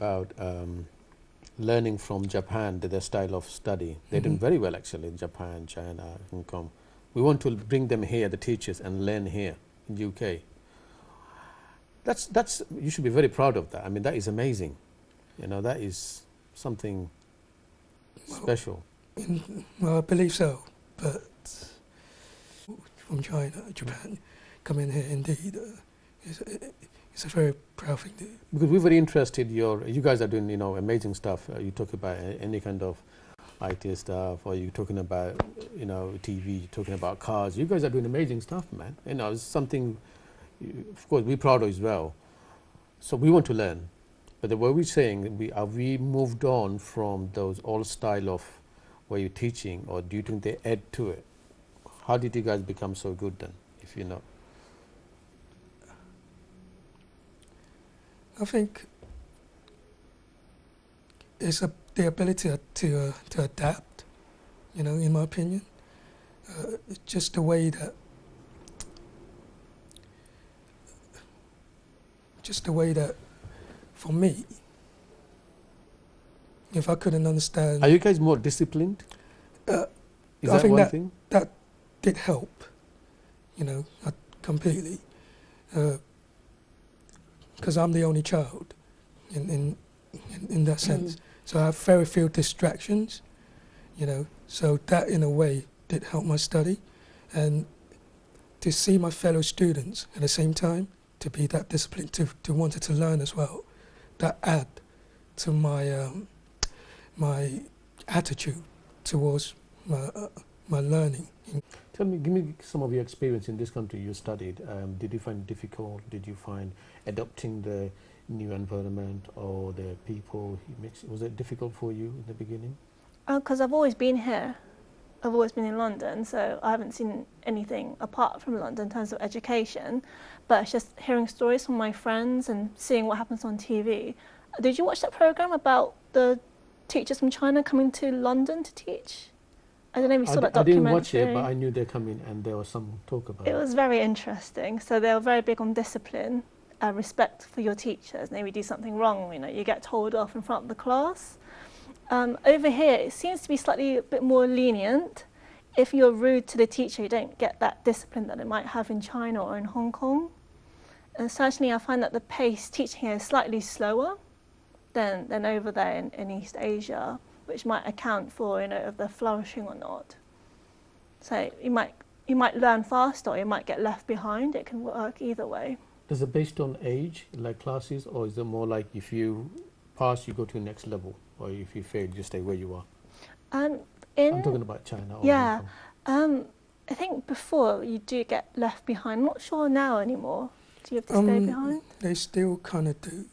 about learning from Japan, their style of study. They're doing very well actually in Japan, China, Hong Kong. We want to bring them here, the teachers, and learn here in UK. That's you should be very proud of that. I mean, that is amazing. You know, that is something special. Well, I believe so, but from China, Japan, coming here indeed, it's a very proud thing to do. Because we're very interested. You guys are doing, you know, amazing stuff. You talk about any kind of IT stuff, or you're talking about, you know, TV. You're talking about cars. You guys are doing amazing stuff, man. You know, it's something. Of course, we're proud of as well. So we want to learn. But the way we're saying, we moved on from those old style of where you're teaching, or do you think they add to it? How did you guys become so good then, if you know? I think it's the ability to adapt, you know, in my opinion. Just the way that, for me, if I couldn't understand... Are you guys more disciplined? Is that one thing? That did help, you know, completely. Because I'm the only child in that sense. So I have very few distractions, you know, so that in a way did help my study. And to see my fellow students at the same time, to be that disciplined, to wanted to learn as well, that add to my my attitude towards my learning. Tell me, give me some of your experience in this country you studied. Did you find it difficult? Did you find adopting the new environment or the people? Was it difficult for you in the beginning? Because I've always been here. I've always been in London, so I haven't seen anything apart from London in terms of education. But it's just hearing stories from my friends and seeing what happens on TV. Did you watch that programme about the teachers from China coming to London to teach? I don't know if you saw that documentary. I didn't watch it, but I knew they're coming and there was some talk about it. It was very interesting. So they were very big on discipline, respect for your teachers. Maybe do something wrong, you know, you get told off in front of the class. Over here, it seems to be slightly a bit more lenient. If you're rude to the teacher, you don't get that discipline that they might have in China or in Hong Kong. And certainly I find that the pace teaching here is slightly slower than over there in East Asia, which might account for, you know, if they're flourishing or not. So you might learn faster or you might get left behind. It can work either way. Is it based on age, like classes, or is it more like if you pass, you go to the next level, or if you fail, you stay where you are? I'm talking about China. Yeah, I think before you do get left behind. I'm not sure now anymore. Do you have to stay behind? They still kind of do.